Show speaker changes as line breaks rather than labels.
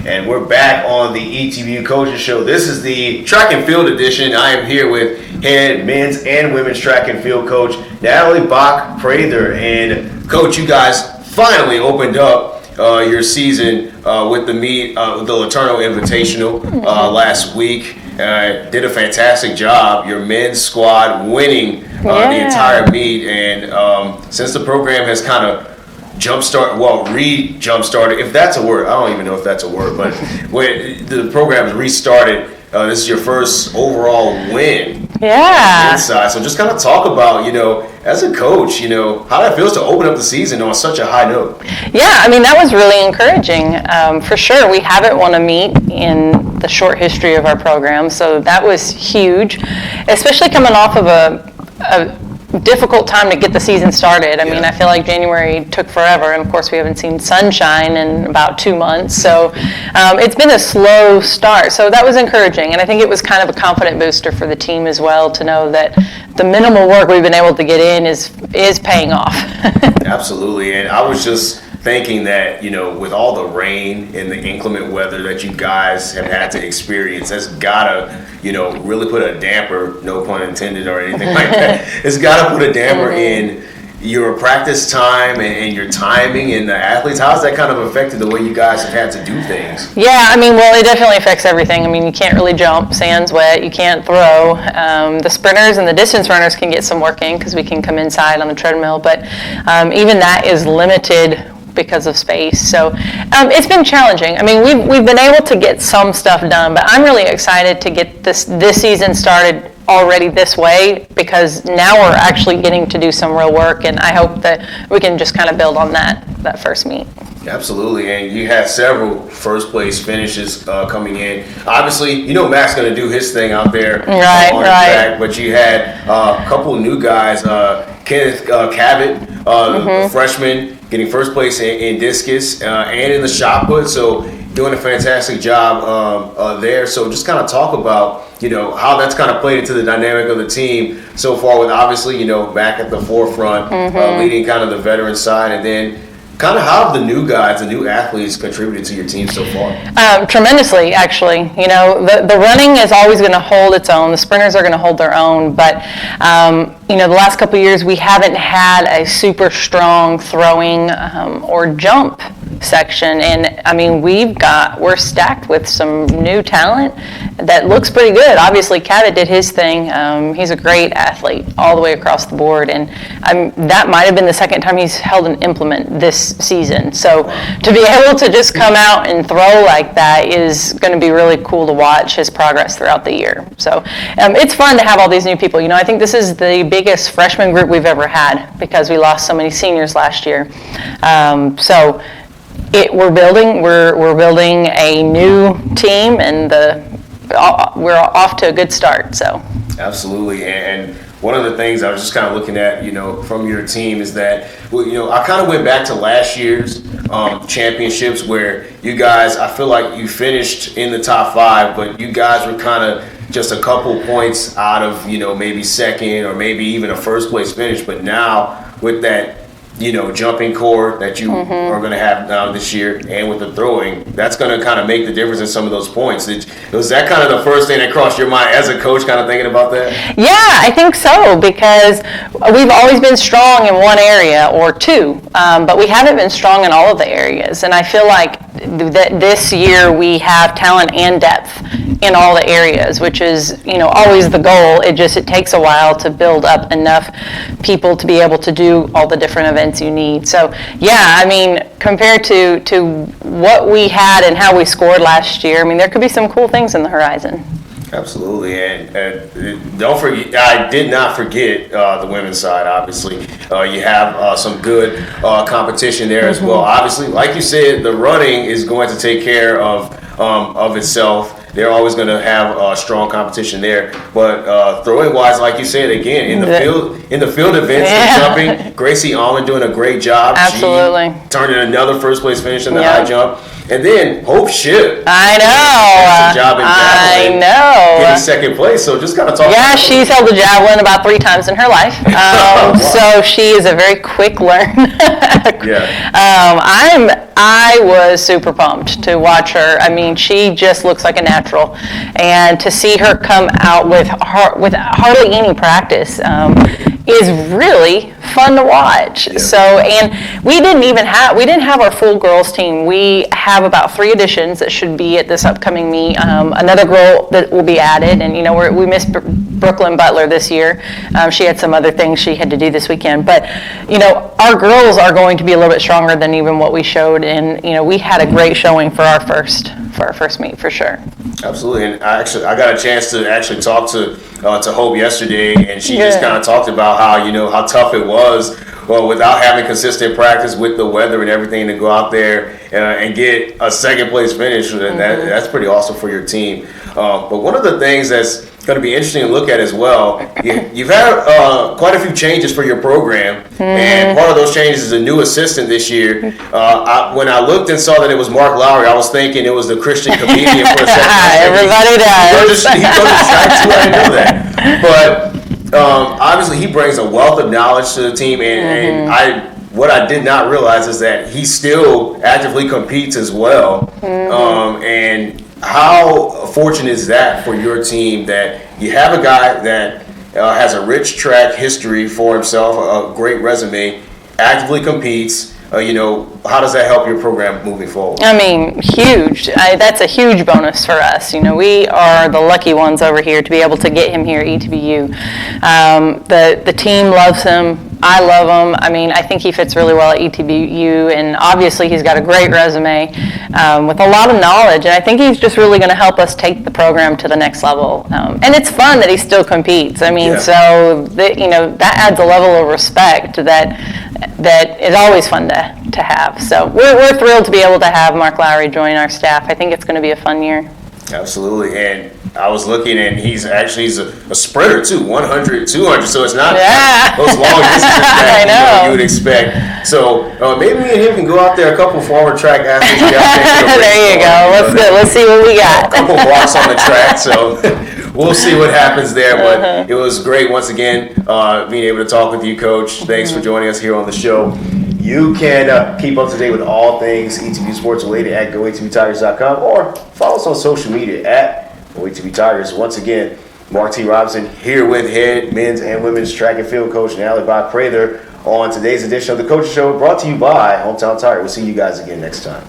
and we're back on the ETBU Coaches Show. This is the track and field edition. I am here with head men's and women's track and field coach Natalie Bach-Prather. And coach, you guys finally opened up your season with the meet, the Laterno Invitational last week. Did a fantastic job. Your men's squad winning the entire meet, and since the program has kind of re-jump-started, if that's a word. I don't even know if that's a word, but when the program's restarted, this is your first overall win.
Yeah.
Inside. So just kind of talk about, as a coach, how that feels to open up the season on such a high note.
Yeah, I mean, that was really encouraging. For sure, we haven't won a meet in the short history of our program, so that was huge, especially coming off of a difficult time to get the season started. I mean, I feel like January took forever, and of course we haven't seen sunshine in about 2 months, so it's been a slow start. So that was encouraging, and I think it was kind of a confident booster for the team as well to know that the minimal work we've been able to get in is paying off.
Absolutely, and I was just thinking that, with all the rain and the inclement weather that you guys have had to experience, that's gotta, really put a damper, no pun intended or anything like that. It's gotta put a damper in your practice time and your timing and the athletes. How's that kind of affected the way you guys have had to do things?
Yeah, I mean, well, it definitely affects everything. I mean, you can't really jump, sand's wet, you can't throw. The sprinters and the distance runners can get some work in because we can come inside on the treadmill, but even that is limited because of space. So it's been challenging. I mean, we've been able to get some stuff done, but I'm really excited to get this season started already this way, because now we're actually getting to do some real work, and I hope that we can just kind of build on that first meet.
Absolutely, and you had several first place finishes coming in. Obviously, Matt's going to do his thing out there on the track, but you had a couple of new guys, Kenneth Cabot, a freshman, getting first place in discus and in the shot put, so doing a fantastic job there. So just kind of talk about, how that's kind of played into the dynamic of the team so far, with obviously, back at the forefront, leading kind of the veteran side, and then kind of how have the new guys, the new athletes contributed to your team so far?
Tremendously, actually. The running is always going to hold its own. The sprinters are going to hold their own. But, the last couple of years we haven't had a super strong throwing or jump section. And, I mean, we're stacked with some new talent that looks pretty good. Obviously, Cabot did his thing. He's a great athlete all the way across the board. And that might have been the second time he's held an implement this season. So to be able to just come out and throw like that is going to be really cool to watch his progress throughout the year. So it's fun to have all these new people. I think this is the biggest freshman group we've ever had because we lost so many seniors last year. We're building a new team, and we're off to a good start. So
absolutely. And one of the things I was just kind of looking at, from your team is that, I kind of went back to last year's championships where you guys, I feel like you finished in the top 5, but you guys were kind of just a couple points out of, maybe second or maybe even a first place finish. But now with that, jumping core that you are going to have now this year, and with the throwing, that's going to kind of make the difference in some of those points. Was that kind of the first thing that crossed your mind as a coach, kind of thinking about that?
Yeah, I think so, because we've always been strong in one area or two, but we haven't been strong in all of the areas. And I feel like that this year we have talent and depth in all the areas, which is, always the goal. It takes a while to build up enough people to be able to do all the different events you need. So yeah, I mean, compared to what we had and how we scored last year, I mean, there could be some cool things in the horizon.
Absolutely, and don't forget, I did not forget the women's side. Obviously, you have some good competition there as well. Obviously, like you said, the running is going to take care of itself. They're always going to have strong competition there. But throwing wise, like you said, again in the field events, jumping, Gracie Allen doing a great job.
Absolutely,
she turned in another first place finish in the high jump. And then Hope Ship.
I know.
Job in javelin, getting second place. So just kind of talk.
Yeah, she's held the javelin about 3 times in her life. Wow. So she is a very quick learner. I was super pumped to watch her. I mean, she just looks like a natural, and to see her come out with hardly any practice is really fun to watch.
Yeah.
So, and we didn't have our full girls team. We have about 3 additions that should be at this upcoming meet. Another girl that will be added, and we missed Brooklyn Butler this year. She had some other things she had to do this weekend, but our girls are going to be a little bit stronger than even what we showed, and we had a great showing for our first meet for sure.
Absolutely, and I got a chance to actually talk to Hope yesterday, and she just kind of talked about how tough it was. Well, without having consistent practice with the weather and everything, to go out there and get a second place finish, and that's pretty awesome for your team. But one of the things that's going to be interesting to look at as well, you've had quite a few changes for your program, and part of those changes is a new assistant this year. When I looked and saw that it was Mark Lowry, I was thinking it was the Christian comedian for a second.
Everybody does.
He coaches track too, I didn't know that. But obviously he brings a wealth of knowledge to the team, and what I did not realize is that he still actively competes as well. And how fortunate is that for your team that you have a guy that has a rich track history for himself, a great resume, actively competes? How does that help your program moving forward?
I mean, huge. That's a huge bonus for us. We are the lucky ones over here to be able to get him here at ETBU. The team loves him. I love him. I mean, I think he fits really well at ETBU, and obviously he's got a great resume with a lot of knowledge, and I think he's just really going to help us take the program to the next level. And it's fun that he still competes. I mean, so that adds a level of respect that is always fun to have. So we're thrilled to be able to have Mark Lowry join our staff. I think it's going to be a fun year.
Absolutely, and I was looking, and he's a sprinter too, 100, 200, so it's not those long distances that you would expect. So maybe me and him can go out there, a couple former track athletes.
There you go. Let's see what we got.
A couple blocks on the track, so we'll see what happens there. But it was great once again being able to talk with you, Coach. Thanks for joining us here on the show. You can keep up to date with all things ETB sports related at goatbtigers.com, or follow us on social media at ETB Tigers. Once again, Mark T. Robinson here with head men's and women's track and field coach Natalie Bach-Prather on today's edition of the Coach Show, brought to you by Hometown Tire. We'll see you guys again next time.